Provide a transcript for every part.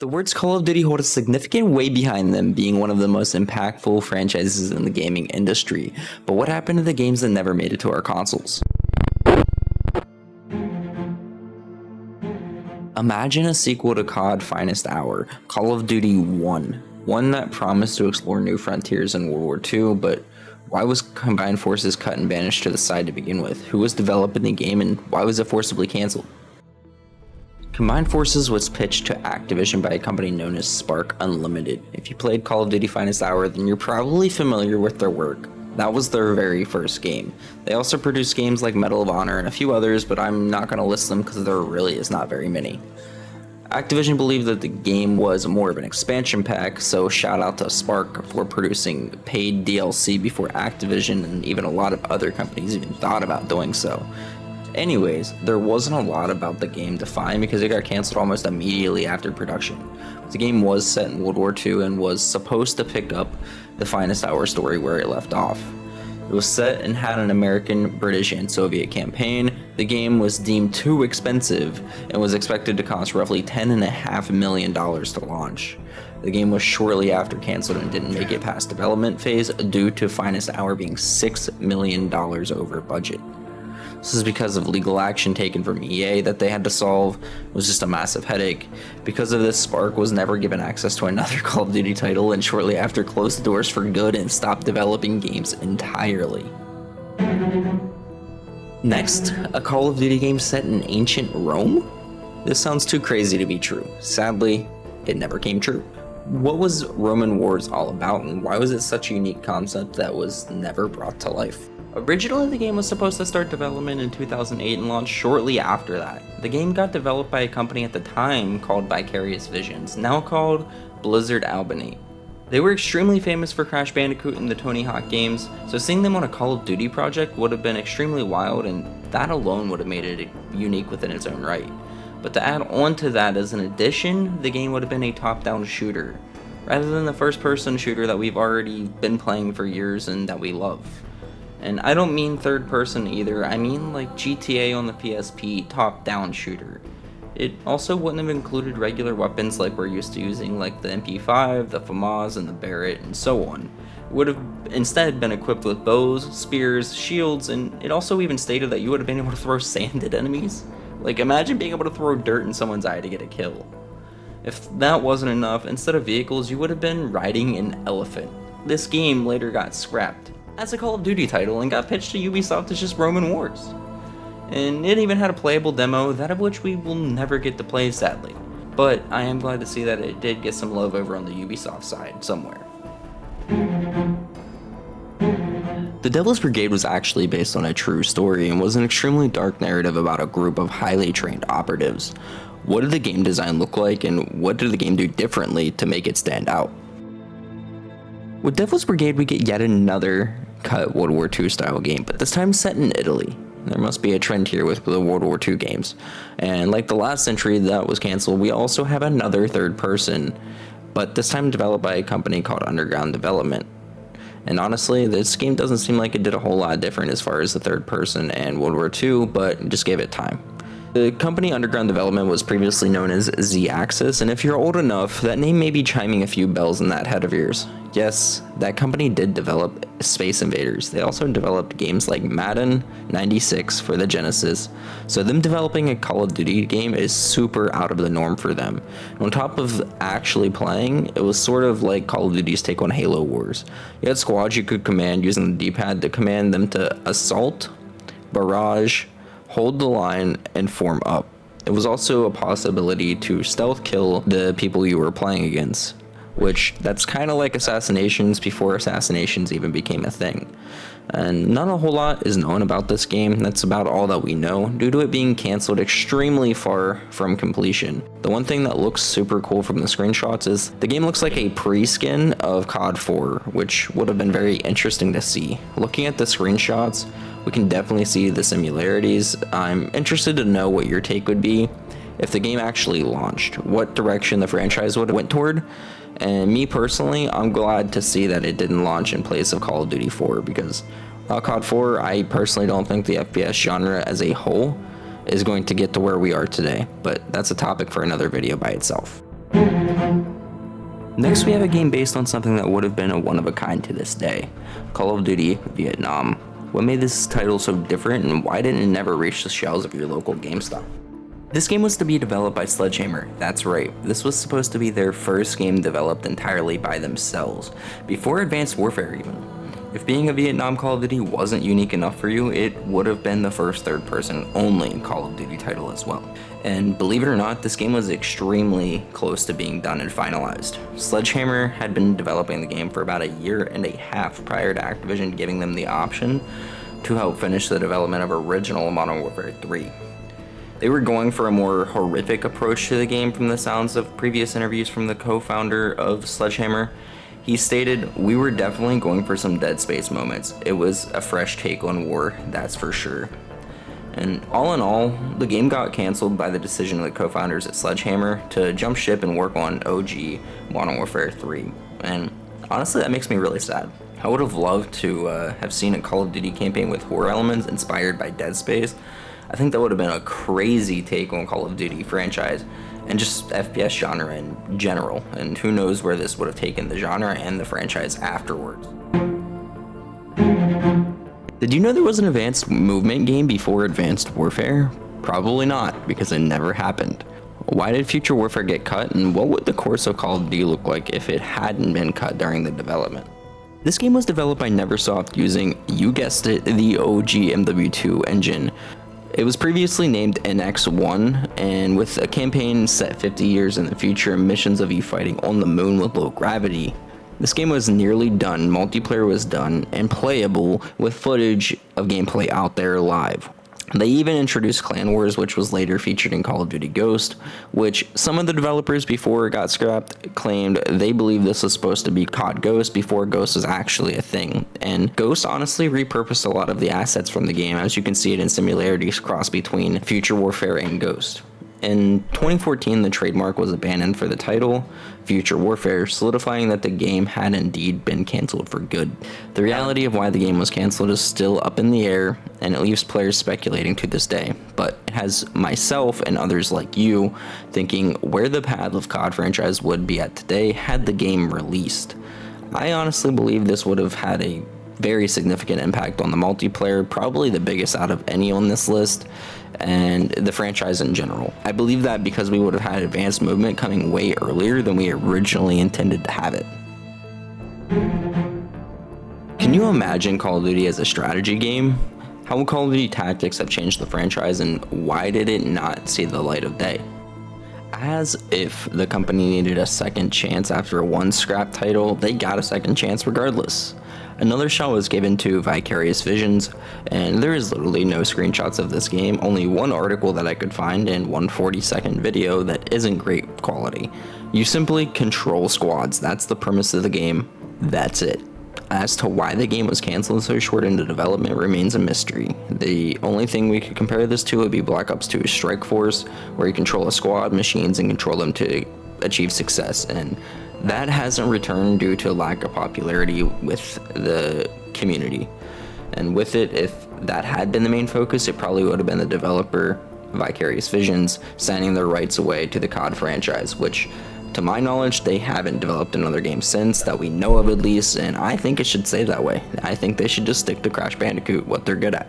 The words Call of Duty hold a significant weight behind them, being one of the most impactful franchises in the gaming industry. But what happened to the games that never made it to our consoles? Imagine a sequel to COD Finest Hour, Call of Duty 1. One that promised to explore new frontiers in World War II, but why was Combined Forces cut and banished to the side to begin with? Who was developing the game and why was it forcibly cancelled? Combined Forces was pitched to Activision by a company known as Spark Unlimited. If you played Call of Duty Finest Hour, then you're probably familiar with their work. That was their very first game. They also produced games like Medal of Honor and a few others, but I'm not going to list them because there really is not very many. Activision believed that the game was more of an expansion pack, so shout out to Spark for producing paid DLC before Activision and even a lot of other companies even thought about doing so. Anyways, there wasn't a lot about the game to find because it got cancelled almost immediately after production. The game was set in World War II and was supposed to pick up the Finest Hour story where it left off. It was set and had an American, British, and Soviet campaign. The game was deemed too expensive and was expected to cost roughly $10.5 million to launch. The game was shortly after canceled and didn't make it past development phase due to Finest Hour being $6 million over budget. This is because of legal action taken from EA that they had to solve. It was just a massive headache. Because of this, Spark was never given access to another Call of Duty title and shortly after closed the doors for good and stopped developing games entirely. Next, a Call of Duty game set in ancient Rome? This sounds too crazy to be true. Sadly, it never came true. What was Roman Wars all about and why was it such a unique concept that was never brought to life? Originally, the game was supposed to start development in 2008 and launch shortly after that. The game got developed by a company at the time called Vicarious Visions, now called Blizzard Albany. They were extremely famous for Crash Bandicoot and the Tony Hawk games, so seeing them on a Call of Duty project would have been extremely wild, and that alone would have made it unique within its own right. But to add on to that as an addition, the game would have been a top-down shooter, rather than the first-person shooter that we've already been playing for years and that we love. And I don't mean third person either, I mean like GTA on the PSP top-down shooter. It also wouldn't have included regular weapons like we're used to using, like the MP5, the FAMAS, and the Barrett, and so on. It would have instead been equipped with bows, spears, shields, and it also even stated that you would have been able to throw sand at enemies. Like, imagine being able to throw dirt in someone's eye to get a kill. If that wasn't enough, instead of vehicles, you would have been riding an elephant. This game later got scrapped as a Call of Duty title and got pitched to Ubisoft as just Roman Wars. And it even had a playable demo, that of which we will never get to play sadly. But I am glad to see that it did get some love over on the Ubisoft side somewhere. The Devil's Brigade was actually based on a true story and was an extremely dark narrative about a group of highly trained operatives. What did the game design look like and what did the game do differently to make it stand out? With Devil's Brigade, we get yet another cut World War II style game, but this time set in Italy. There must be a trend here with the World War II games. And like the last entry that was cancelled, we also have another third person, but this time developed by a company called Underground Development. And honestly, this game doesn't seem like it did a whole lot different as far as the third person and World War II, but just gave it time. The company Underground Development was previously known as Z-Axis, and if you're old enough, that name may be chiming a few bells in that head of yours. Yes, that company did develop Space Invaders. They also developed games like Madden 96 for the Genesis, so them developing a Call of Duty game is super out of the norm for them. And on top of actually playing, it was sort of like Call of Duty's take on Halo Wars. You had squads you could command using the D-pad to command them to assault, barrage, hold the line, and form up. It was also a possibility to stealth kill the people you were playing against, which that's kind of like assassinations before assassinations even became a thing. And not a whole lot is known about this game. That's about all that we know, due to it being cancelled extremely far from completion. The one thing that looks super cool from the screenshots is the game looks like a pre-skin of COD 4, which would have been very interesting to see. Looking at the screenshots, we can definitely see the similarities. I'm interested to know what your take would be if the game actually launched, what direction the franchise would have went toward. And me personally, I'm glad to see that it didn't launch in place of Call of Duty 4, because COD 4, I personally don't think the FPS genre as a whole is going to get to where we are today, but that's a topic for another video by itself. Next, we have a game based on something that would have been a one-of-a-kind to this day, Call of Duty Vietnam. What made this title so different, and why didn't it never reach the shelves of your local GameStop? This game was to be developed by Sledgehammer. That's right, this was supposed to be their first game developed entirely by themselves, before Advanced Warfare even. If being a Vietnam Call of Duty wasn't unique enough for you, it would have been the first third-person only Call of Duty title as well. And believe it or not, this game was extremely close to being done and finalized. Sledgehammer had been developing the game for about a year and a half prior to Activision giving them the option to help finish the development of original Modern Warfare 3. They were going for a more horrific approach to the game from the sounds of previous interviews from the co-founder of Sledgehammer. He stated, "We were definitely going for some Dead Space moments. It was a fresh take on war, that's for sure." And all in all, the game got canceled by the decision of the co-founders at Sledgehammer to jump ship and work on OG Modern Warfare 3. And honestly, that makes me really sad. I would have loved to have seen a Call of Duty campaign with horror elements inspired by Dead Space. I think that would have been a crazy take on Call of Duty franchise and just FPS genre in general, and who knows where this would have taken the genre and the franchise afterwards. Did you know there was an advanced movement game before Advanced Warfare? Probably not, because it never happened. Why did Future Warfare get cut, and what would the course of Call of Duty look like if it hadn't been cut during the development? This game was developed by Neversoft using, you guessed it, the OG MW2 engine. It was previously named NX-1, and with a campaign set 50 years in the future and missions of you fighting on the moon with low gravity, this game was nearly done, multiplayer was done, and playable with footage of gameplay out there live. They even introduced Clan Wars, which was later featured in Call of Duty Ghost, which some of the developers before it got scrapped claimed they believed this was supposed to be COD Ghost before Ghost was actually a thing. And Ghost honestly repurposed a lot of the assets from the game, as you can see it in similarities cross between Future Warfare and Ghost. In 2014, the trademark was abandoned for the title, Future Warfare, solidifying that the game had indeed been cancelled for good. The reality of why the game was cancelled is still up in the air, and it leaves players speculating to this day, but it has myself and others like you thinking where the path of COD franchise would be at today had the game released. I honestly believe this would have had a very significant impact on the multiplayer, probably the biggest out of any on this list, and the franchise in general. I believe that because we would have had advanced movement coming way earlier than we originally intended to have it. Can you imagine Call of Duty as a strategy game? How would Call of Duty Tactics have changed the franchise, and why did it not see the light of day? As if the company needed a second chance after one scrap title, they got a second chance regardless. Another shot was given to Vicarious Visions, and there is literally no screenshots of this game, only one article that I could find and one 40-second video that isn't great quality. You simply control squads, that's the premise of the game, that's it. As to why the game was cancelled so short into development remains a mystery. The only thing we could compare this to would be Black Ops 2's Strike Force, where you control a squad, machines, and control them to achieve success, and that hasn't returned due to lack of popularity with the community. And with it, if that had been the main focus, it probably would have been the developer, Vicarious Visions, signing their rights away to the COD franchise, which, to my knowledge, they haven't developed another game since, that we know of at least, and I think it should stay that way. I think they should just stick to Crash Bandicoot, what they're good at.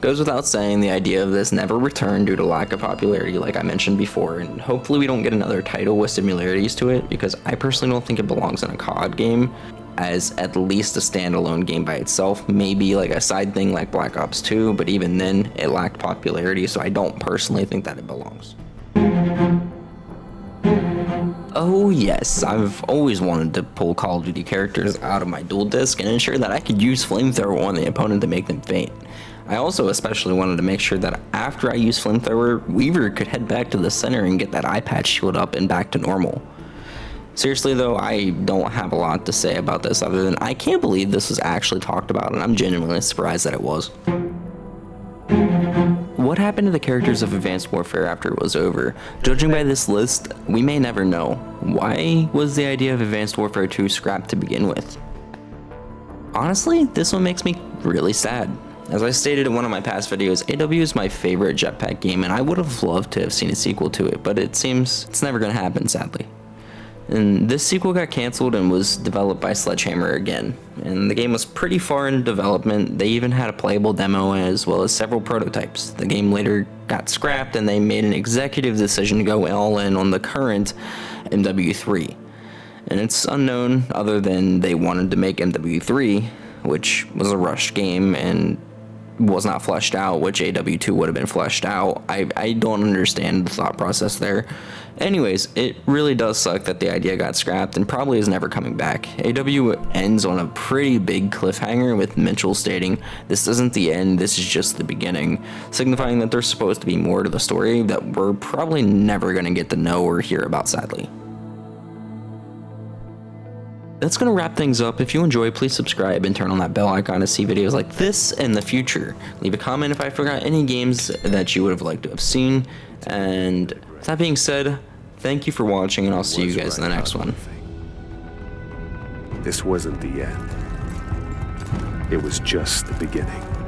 Goes without saying, the idea of this never returned due to lack of popularity, like I mentioned before, and hopefully we don't get another title with similarities to it, because I personally don't think it belongs in a COD game, as at least a standalone game by itself, maybe like a side thing like Black Ops 2, but even then, it lacked popularity, so I don't personally think that it belongs. Oh yes, I've always wanted to pull Call of Duty characters out of my dual disc and ensure that I could use Flamethrower on the opponent to make them faint. I also especially wanted to make sure that after I use Flamethrower, Weaver could head back to the center and get that eye patch shield up and back to normal. Seriously though, I don't have a lot to say about this other than I can't believe this was actually talked about, and I'm genuinely surprised that it was. What happened to the characters of Advanced Warfare after it was over? Judging by this list, we may never know. Why was the idea of Advanced Warfare 2 scrapped to begin with? Honestly, this one makes me really sad. As I stated in one of my past videos, AW is my favorite jetpack game, and I would have loved to have seen a sequel to it, but it seems it's never going to happen, sadly. And this sequel got canceled and was developed by Sledgehammer again. And the game was pretty far in development. They even had a playable demo as well as several prototypes. The game later got scrapped and they made an executive decision to go all in on the current MW3. And it's unknown other than they wanted to make MW3, which was a rushed game and was not fleshed out, which AW2 would have been fleshed out. I don't understand the thought process there. Anyways, it really does suck that the idea got scrapped and probably is never coming back. AW ends on a pretty big cliffhanger with Mitchell stating, "This isn't the end, this is just the beginning," signifying that there's supposed to be more to the story that we're probably never going to get to know or hear about, sadly. That's going to wrap things up. If you enjoy, please subscribe and turn on that bell icon to see videos like this in the future. Leave a comment if I forgot any games that you would have liked to have seen. And with that being said, thank you for watching, and I'll see you guys in the next one. This wasn't the end. It was just the beginning.